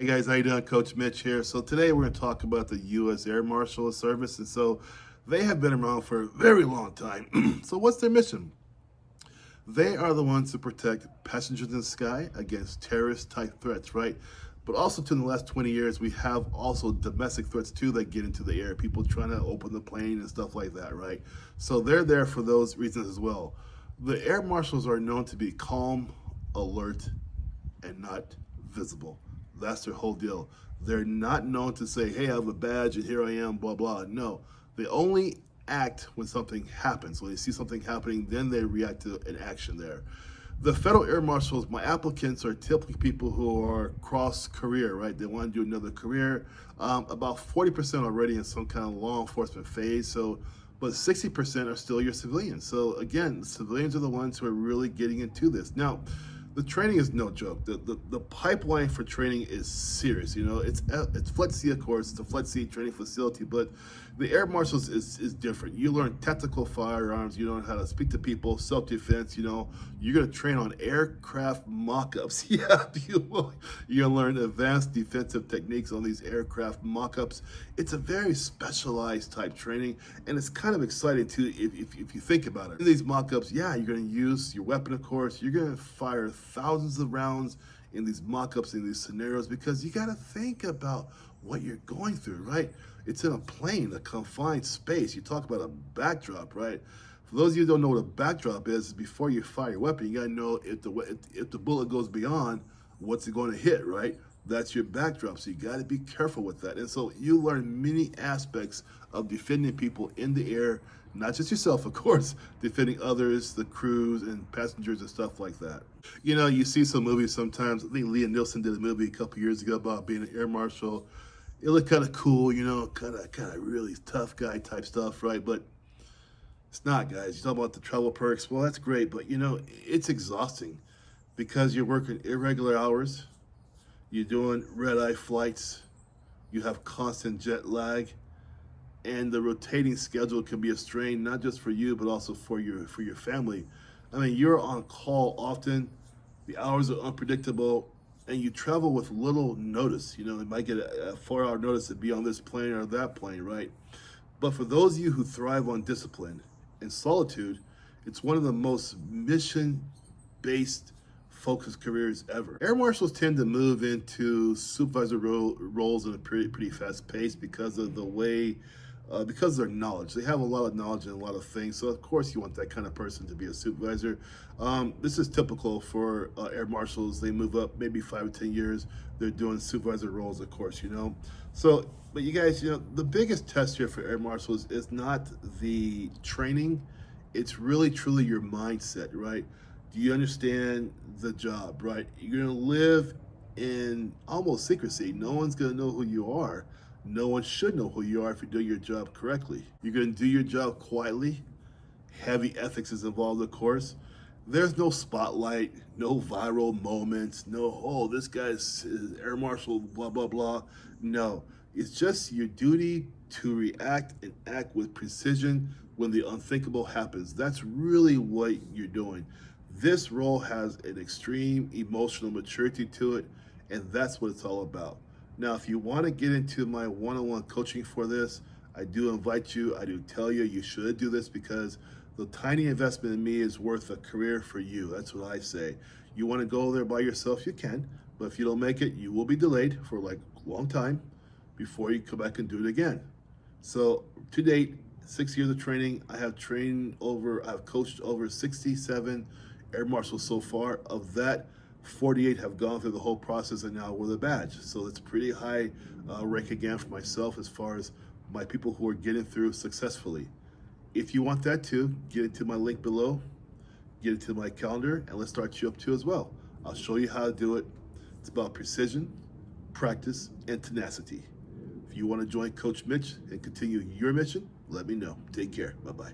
Hey guys, how you doing? Coach Mitch here. So today we're going to talk about the U.S. Air Marshal Service. And so they have been around for a very long time. So what's their mission? They are the ones to protect passengers in the sky against terrorist type threats, right? But also, in the last 20 years, we have also domestic threats too that get into the air. People trying to open the plane and stuff like that, right? So they're there for those reasons as well. The air marshals are known to be calm, alert, and not visible. That's their whole deal. They're not known to say, hey, I have a badge and here I am, blah, blah. No, they only act when something happens. When they see something happening, then they react to an action there. The federal air marshals, my applicants are typically people who are cross career, right? They want to do another career. About 40% already in some kind of law enforcement phase. So, but 60% are still your civilians. So again, civilians are the ones who are really getting into this. Now, the training is no joke. The pipeline for training is serious. You know, it's Flight C, of course. It's a Flight C training facility, but the Air Marshals is different. You learn tactical firearms. You learn how to speak to people, self-defense. You know, you're going to train on aircraft mock-ups. Yeah, you will. You're going to learn advanced defensive techniques on these aircraft mock-ups. It's a very specialized type training, and it's kind of exciting too if you think about it. In these mock-ups, yeah, you're going to use your weapon, of course. You're going to fire thousands of rounds in these mock-ups, in these scenarios, because you got to think about what you're going through, right? It's in a plane, a confined space. You talk about a backdrop, right? For those of you who don't know what a backdrop is, before you fire your weapon, you got to know if the bullet goes beyond, what's it going to hit, right? That's your backdrop, so you got to be careful with that. And so you learn many aspects of defending people in the air, not just yourself, of course, defending others, the crews and passengers and stuff like that. You know, you see some movies sometimes. I think Liam Neeson did a movie a couple years ago about being an air marshal. It looked kind of cool, you know, kind of really tough guy type stuff, right? But it's not, guys. You talk about the travel perks. Well, that's great, but you know, it's exhausting because you're working irregular hours. You're doing red-eye flights. You have constant jet lag, and the rotating schedule can be a strain not just for you but also for your family. I mean, you're on call often. The hours are unpredictable, and you travel with little notice. You know, you might get a 4-hour notice to be on this plane or that plane, right? But for those of you who thrive on discipline and solitude, it's one of the most mission-based focused careers ever. Air marshals tend to move into supervisor roles at a pretty fast pace because of the way, because of their knowledge. They have a lot of knowledge and a lot of things. So of course you want that kind of person to be a supervisor. This is typical for air marshals. They move up maybe 5 or 10 years. They're doing supervisor roles, of course, you know. So, but you guys, you know, the biggest test here for air marshals is not the training. It's really truly your mindset, right? Do you understand the job, right? You're gonna live in almost secrecy. No one's gonna know who you are. No one should know who you are if you're doing your job correctly. You're gonna do your job quietly. Heavy ethics is involved, of course. There's no spotlight, no viral moments, no, oh, this guy's air marshal, blah, blah, blah. No, it's just your duty to react and act with precision when the unthinkable happens. That's really what you're doing. This role has an extreme emotional maturity to it, and that's what it's all about. Now, if you want to get into my one-on-one coaching for this, I do invite you, I do tell you, you should do this because the tiny investment in me is worth a career for you. That's what I say. You want to go there by yourself, you can, but if you don't make it, you will be delayed for like a long time before you come back and do it again. So to date, 6 years of training, I've coached over 67 air marshals so far. Of that, 48 have gone through the whole process and now with a badge. So it's pretty high rank again for myself as far as my people who are getting through successfully. If you want that too, get into my link below, get into my calendar, and let's start you up too as well. I'll show you how to do it. It's about precision, practice, and tenacity. If you want to join Coach Mitch and continue your mission, let me know. Take care. Bye-bye.